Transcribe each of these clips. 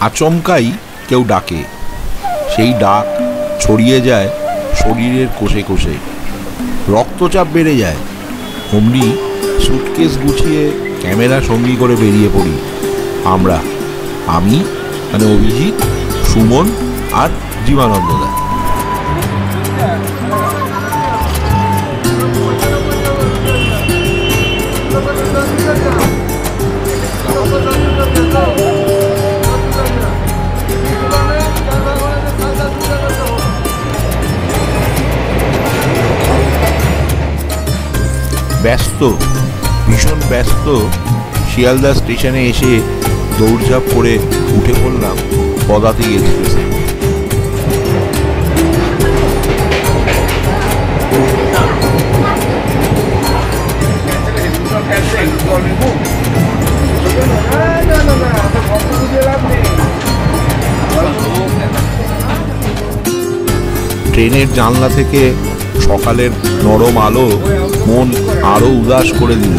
আচমকাই কেউ ডাকে, সেই ডাক ছড়িয়ে যায় শরীরের কোষে কোষে, রক্তচাপ বেড়ে যায়। অমনি সুটকেস গুছিয়ে ক্যামেরা সঙ্গী করে বেরিয়ে পড়ি আমরা, আমি মানে অভিজিৎ, সুমন আর জীবানন্দদা। ব্যস্ত, ভীষণ ব্যস্ত শিয়ালদা স্টেশনে এসে দৌড়ঝাঁপ করে উঠে পড়লাম পদাতিক এক্সপ্রেসে। ট্রেনের জানলা থেকে সকালের নরম আলো মন আরো উদাস করে দিল।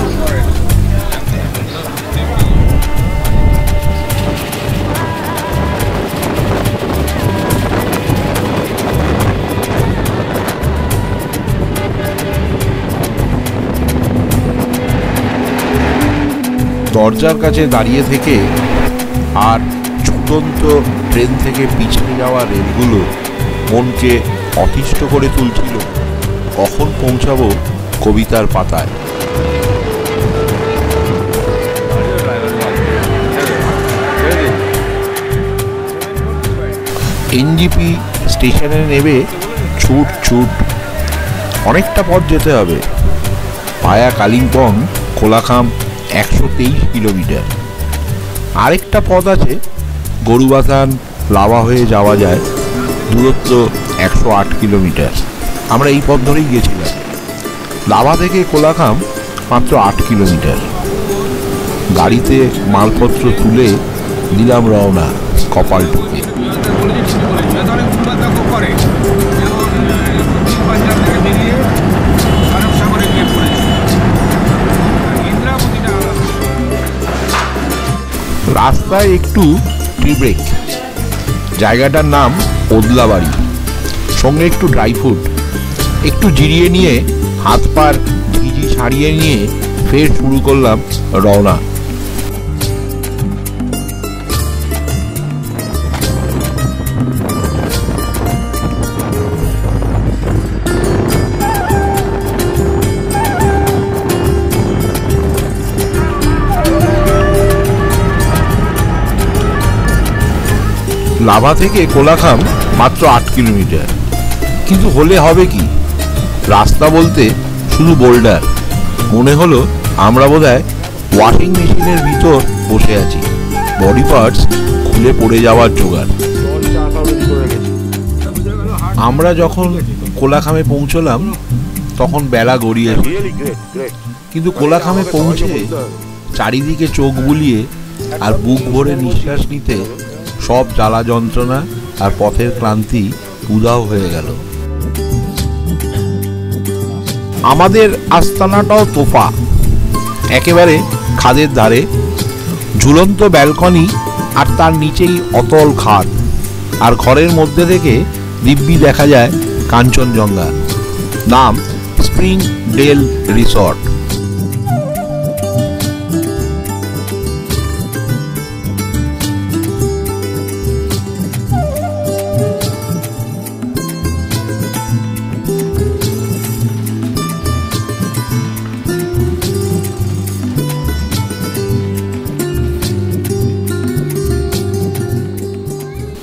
দরজার কাছে দাঁড়িয়ে থেকে আর ছুটন্ত ট্রেন থেকে পিছনে যাওয়া রেলগুলো মনকে অতিষ্ঠ করে তুলছিল। কখন পৌঁছাবো কবিতার পাতায়। এনজিপি স্টেশনে নেবে ছুট ছুট, অনেকটা পথ যেতে হবে। পায়া কালিম্পং কোলাখাম 123 কিলোমিটার। আরেকটা পথ আছে গরুবাথান লাভা হয়ে যাওয়া যায়, দূরত্ব 108 কিলোমিটার। আমরা এই পথ ধরেই গেছিলাম। লাভা থেকে কোলাখাম মাত্র 8 কিলোমিটার। গাড়িতে মালপত্র তুলে দিলাম রওনা কপাল টুকে। রাস্তায় একটু টি ব্রেক। জায়গাটার নাম ওদলাবাড়ি, সঙ্গে একটু ড্রাই ফ্রুট। একটু জিরিয়ে নিয়ে হাত পার ভিজি ছাড়িয়ে নিয়ে ফের শুরু করলাম রওনা। লাভা থেকে কোলাখাম মাত্র 8 কিলোমিটার। কিন্তু হলে হবে কি, রাস্তা বলতে শুধু বোল্ডার। মনে হলো আমরা বোধহয় ওয়াশিং মেশিনের ভিতর বসে আছি, বডি পার্টস খুলে পড়ে যাওয়ার জোগাড়। আমরা যখন কোলাখামে পৌঁছলাম তখন বেলা গড়িয়েছে, কিন্তু কোলাখামে পৌঁছে চারিদিকে চোখ বুলিয়ে আর বুক ভরে নিঃশ্বাস নিতে সব জ্বালা যন্ত্রণা আর পথের ক্লান্তি উধাও হয়ে গেল। আমাদের আস্তানাটাও তোফা, একেবারে খাদের ধারে, ঝুলন্ত ব্যালকনি আর তার নিচেই অতল খাদ। আর ঘরের মধ্যে থেকে দিব্যি দেখা যায় কাঞ্চনজঙ্ঘা। নাম স্প্রিং ডেল রিসর্ট।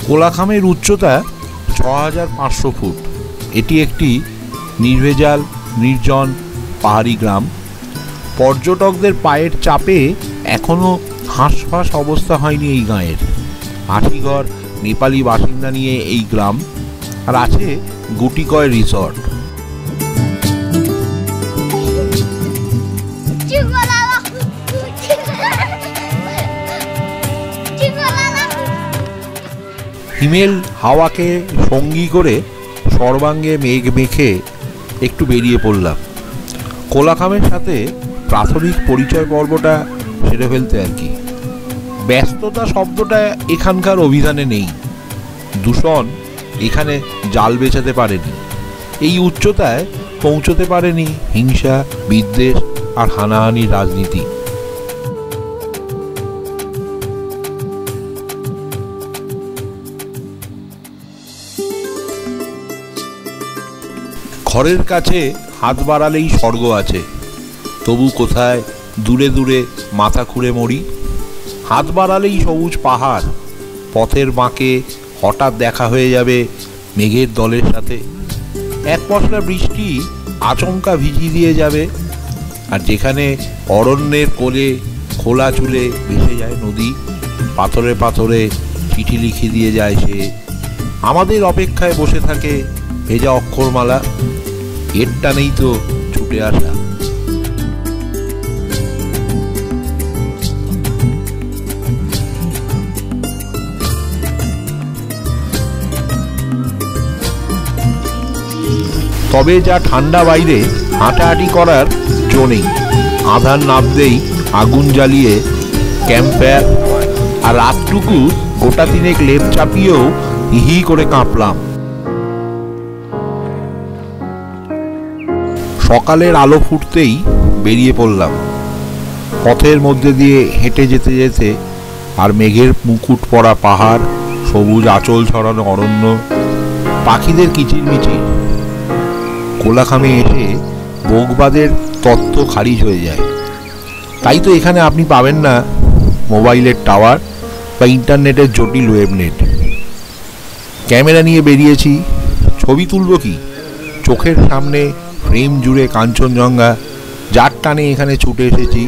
কোলাখামের উচ্চতা 6500 ফুট। এটি একটি নির্ভেজাল নির্জন পাহাড়ি গ্রাম। পর্যটকদের পায়ের চাপে এখনো হাঁসফাঁস অবস্থা হয়নি এই গাঁয়ের। 80 ঘর নেপালি বাসিন্দা নিয়ে এই গ্রাম, আর আছে গুটিকয় রিসর্ট। হিমেল হাওয়াকে সঙ্গী করে সর্বাঙ্গে মেঘ মেখে একটু বেরিয়ে পড়লাম কোলাখামের সাথে প্রাথমিক পরিচয় পর্বটা সেরে ফেলতে আর কি। ব্যস্ততা শব্দটা এখানকার অভিধানে নেই। দূষণ এখানে জাল বেচাতে পারেনি। এই উচ্চতায় পৌঁছতে পারেনি হিংসা, বিদ্বেষ আর হানাহানির রাজনীতি। ঘরের কাছে হাত বাড়ালেই স্বর্গ আছে, তবু কোথায় দূরে দূরে মাথা খুঁড়ে মরি। হাত বাড়ালেই সবুজ পাহাড়, পথের বাঁকে হঠাৎ দেখা হয়ে যাবে মেঘের দলের সাথে। এক পশলা বৃষ্টি আচমকা ভিজিয়ে দিয়ে যাবে। আর যেখানে অরণ্যের কোলে খোলা চুলে ভেসে যায় নদী, পাথরে পাথরে চিঠি লিখে দিয়ে যায় সে। আমাদের অপেক্ষায় বসে থাকে ভেজা অক্ষরমালা, এর টানেই তো ছুটে আসা। তবে যা ঠান্ডা বাইরে, হাঁটাহাঁটি করার জো নেই। আধার নামতেই আগুন জ্বালিয়ে ক্যাম্পফায়ার, আর রাতটুকু গোটা তিনেক লেপ চাপিয়েও হি করে কাঁপলাম। সকালের আলো ফুটতেই বেরিয়ে পড়লাম। পথের মধ্যে দিয়ে হেঁটে যেতে যেতে আর মেঘের মুকুট পড়া পাহাড়, সবুজ আঁচল ছড়ানো অরণ্য, পাখিদের কিচিরমিচির। কোলাখামে এসে বোগবাদের তত্ত্ব খারিজ হয়ে যায়। তাই তো এখানে আপনি পাবেন না মোবাইলের টাওয়ার বা ইন্টারনেটের জটিল ওয়েবনেট। ক্যামেরা নিয়ে বেরিয়েছি, ছবি তুলব কি? চোখের সামনে ফ্রেম জুড়ে কাঞ্চনজঙ্ঘা, যার টানে এখানে ছুটে এসেছি।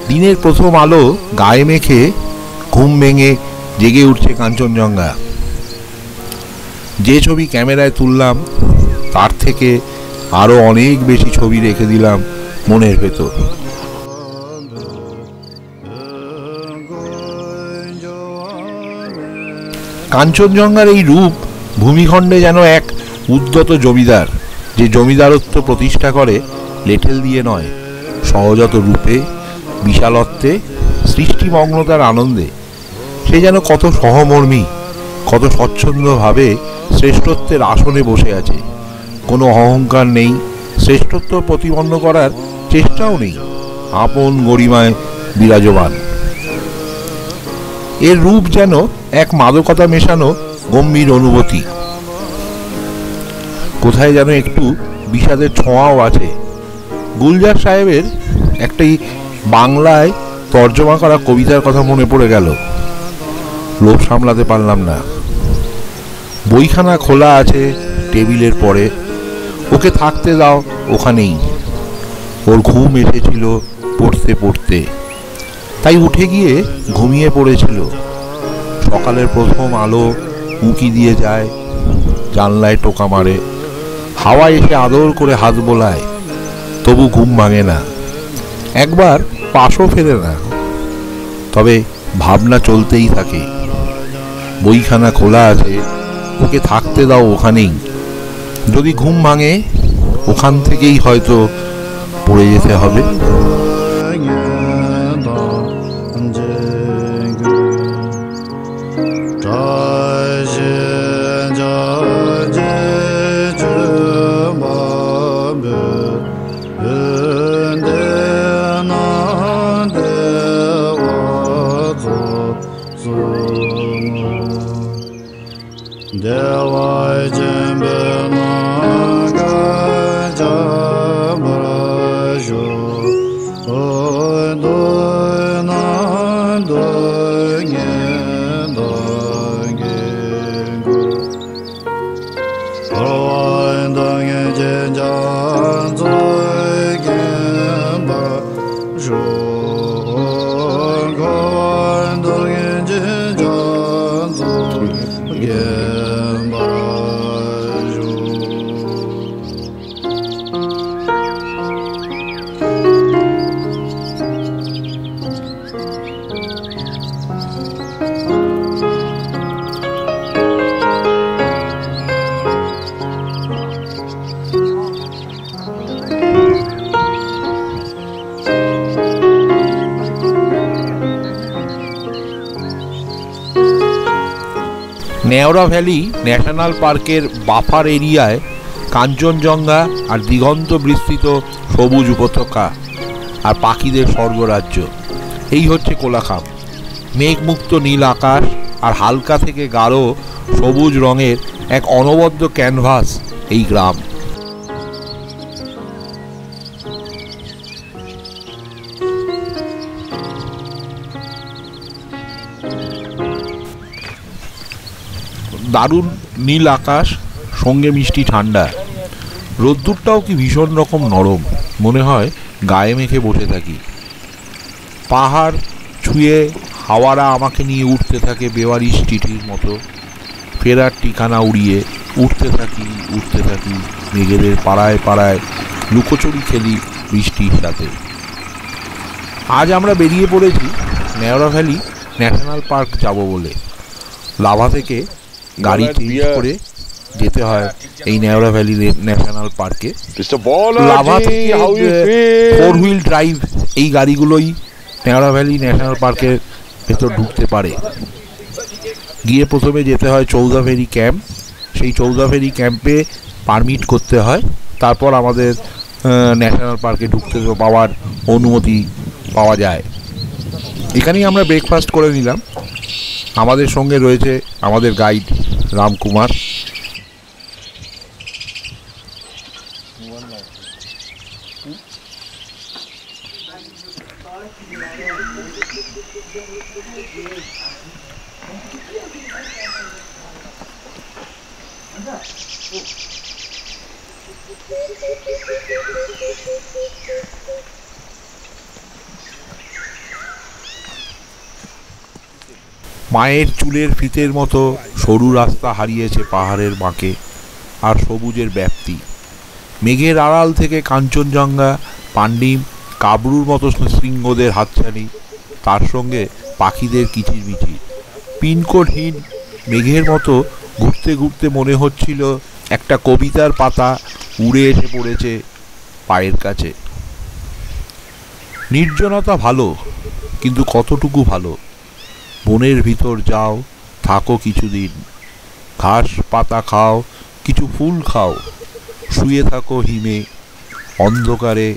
দিনের প্রথম আলো গায়ে মেখে ঘুম ভেঙে জেগে উঠছে কাঞ্চনজঙ্ঘা। যে ছবি ক্যামেরায় তুললাম তার থেকে আরো অনেক বেশি ছবি রেখে দিলাম মনের ভেতর। কাঞ্চনজঙ্ঘার এই রূপ ভূমিখণ্ডে যেন এক উদ্যত জমিদার, যে জমিদারত্ব প্রতিষ্ঠা করে লেঠেল দিয়ে নয়, সহজাত রূপে, বিশালত্বে, সৃষ্টিমগ্নতার আনন্দে। সে যেন কত সহমর্মী, কত স্বচ্ছন্দভাবে শ্রেষ্ঠত্বের আসনে বসে আছে। কোনো অহংকার নেই, শ্রেষ্ঠত্ব প্রতিপন্ন করার চেষ্টাও নেই, আপন গরিমায় বিরাজমান। এর রূপ যেন এক মাদকতা মেশানো গম্ভীর অনুভূতি। কোথায় যেন একটু বিষাদের ছোঁয়াও আছে। গুলজার সাহেবের একটি বাংলায় তর্জমা করা কবিতার কথা মনে পড়ে গেল। লোভ সামলাতে পারলাম না। বইখানা খোলা আছে টেবিলের পরে, ওকে থাকতে দাও ওখানেই। ওর ঘুম এসেছিল পড়তে পড়তে, তাই উঠে গিয়ে ঘুমিয়ে পড়েছিল। সকালের প্রথম আলো উঁকি দিয়ে যায়, জানলায় টোকা মারে, হাওয়া এসে আদর করে হাত বোলায়, তবু ঘুম ভাঙে না, একবার পাশও ফেরে না। তবে ভাবনা চলতেই থাকে। বইখানা খোলা আছে, ওকে থাকতে দাও ওখানেই। যদি ঘুম ভাঙে ওখান থেকেই হয়তো পড়ে যেতে হবে। নেওড়া ভ্যালি ন্যাশনাল পার্কের বাফার এরিয়ায় কাঞ্চনজঙ্ঘা আর দিগন্ত বিস্তৃত সবুজ উপত্যকা আর পাখিদের স্বর্গরাজ্য। এই হচ্ছে কোলাখাম। মেঘমুক্ত নীল আকাশ আর হালকা থেকে গাঢ় সবুজ রঙের এক অনবদ্য ক্যানভাস এই গ্রাম। দারুণ নীল আকাশ, সঙ্গে মিষ্টি ঠান্ডা। রোদ্দুরটাও কি ভীষণ রকম নরম, মনে হয় গায়ে মেখে বসে থাকি। পাহাড় ছুঁয়ে হাওয়ারা আমাকে নিয়ে উঠতে থাকে বেওয়ারিশ চিঠির মতো। ফেরার ঠিকানা উড়িয়ে উঠতে থাকি মেঘেদের পাড়ায় পাড়ায় লুকোচুরি খেলি বৃষ্টির সাথে। আজ আমরা বেরিয়ে পড়েছি নেওড়া ভ্যালি ন্যাশনাল পার্ক যাব বলে। লাভা থেকে গাড়ি চেঞ্জ করে যেতে হয় এই নেওড়া ভ্যালি ন্যাশনাল পার্কে। লাভা থেকে 4 হুইল ড্রাইভ এই গাড়িগুলোই নেওড়া ভ্যালি ন্যাশনাল পার্কের ভেতর ঢুকতে পারে। গিয়ে প্রথমে যেতে হয় চৌদাফেরি ক্যাম্প। সেই চৌদাফেরি ক্যাম্পে পারমিট করতে হয়, তারপর আমাদের ন্যাশনাল পার্কে ঢুকতে পাওয়ার অনুমতি পাওয়া যায়। এখানেই আমরা ব্রেকফাস্ট করে নিলাম। আমাদের সঙ্গে রয়েছে আমাদের গাইড রামকুমার। মায়ের চুলের ফিতের মতো সরু রাস্তা হারিয়েছে পাহাড়ের বাঁকে আর সবুজের ব্যাপ্তি। মেঘের আড়াল থেকে কাঞ্চনজঙ্ঘা, পান্ডিম, কাবরুর মতো শৃঙ্গদের হাতছানি, তার সঙ্গে পাখিদের কিচিরমিচির। পিনকোডহীন মেঘের মতো ঘুরতে ঘুরতে মনে হচ্ছিল একটা কবিতার পাতা উড়ে এসে পড়েছে পায়ের কাছে। নির্জনতা ভালো, কিন্তু কতটুকু ভালো? বনের ভিতর যাও, থাকো কিছুদিন, ঘাস পাতা খাও, কিছু ফুল খাও, শুয়ে থাকো হিমে, অন্ধকারে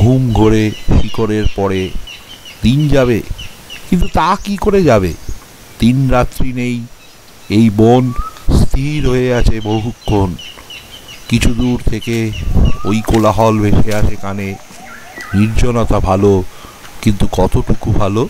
ঘুম ঘোরে শিকড়ের পরে। দিন যাবে, কিন্তু তা কি করে যাবে? দিন রাত্রি নেই, এই বন স্থির হয়ে আছে বহুক্ষণ। কিছু দূর থেকে ওই কোলাহল ভেসে আসে কানে। নির্জনতা ভালো, কিন্তু কতটুকু ভালো?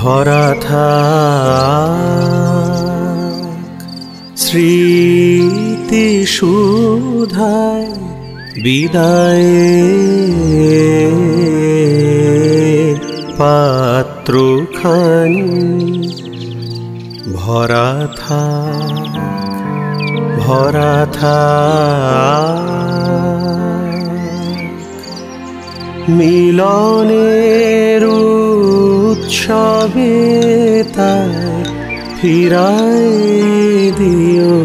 ভরা থাক স্মৃতি সুধায় বিদায়ের পাত্রখানি ভরা থাক মিলনের উৎসবে তাই ফিরায় দিও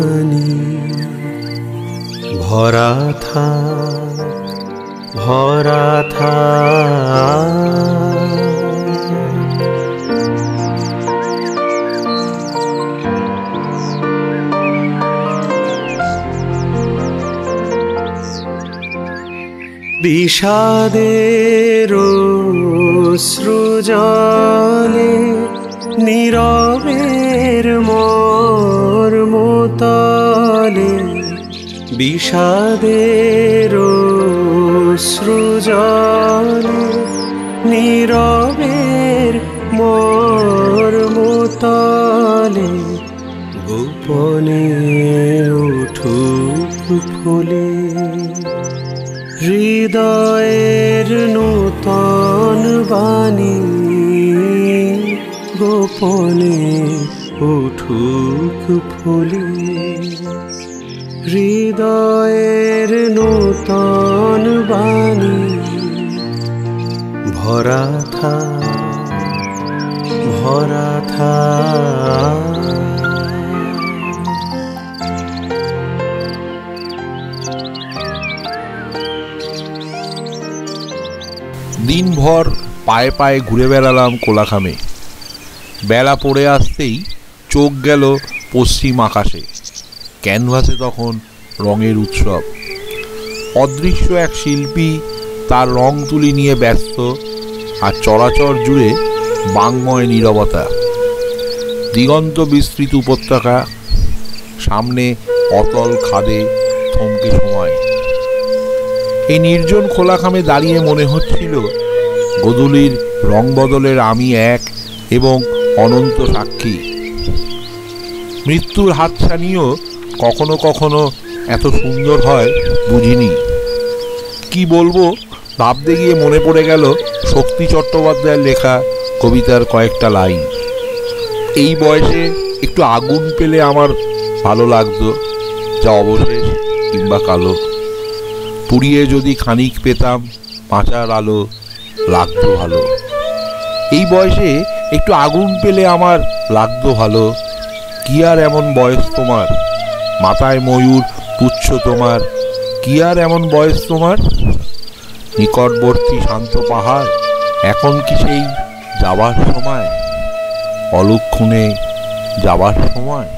আনি ভরা থাক বিষাদের অশ্রুজলে নীরবের মর্মতলে বিষাদের অশ্রুজলে নীরবের মর্মতলে গোপনে উঠুক ফুলে হৃদয়ের নূতন বাণী গোপনে উঠুক ফুলে হৃদয়ের নূতন বাণী ভরা থাক দিনভর পায়ে পায়ে ঘুরে বেড়ালাম কোলাখামে। বেলা পড়ে আসতেই চোখ গেল পশ্চিম আকাশে। ক্যানভাসে তখন রঙের উৎসব। অদৃশ্য এক শিল্পী তার রং তুলি নিয়ে ব্যস্ত, আর চরাচর জুড়ে বাংময় নীরবতা। দিগন্ত বিস্তৃত উপত্যকা, সামনে অতল খাদে থমকে সময়। এই নির্জন খোলাখামে দাঁড়িয়ে মনে হচ্ছিল গোধূলির রং বদলের আমি এক এবং অনন্ত সাক্ষী। মৃত্যুর হাতছানিও কখনো কখনো এত সুন্দর হয় বুঝিনি। কি বলবো ভাবতে গিয়ে মনে পড়ে গেল শক্তি চট্টোপাধ্যায়ের লেখা কবিতার কয়েকটা লাইন। এই বয়সে একটু আগুন পেলে আমার ভালো লাগতো, যা অবশেষ কিংবা কালো। পুড়িয়ে যদি খানিক পেতাম পাঁচার আলো, লাগতো ভালো। এই বয়সে একটু আগুন পেলে আমার লাগতো ভালো। কি আর এমন বয়স তোমার, মাথায় ময়ূর পুচ্ছ তোমার, কি আর এমন বয়স তোমার। নিকটবর্তী শান্ত পাহাড়, এখন কি সেই যাবার সময়, অলক্ষণে যাবার সময়।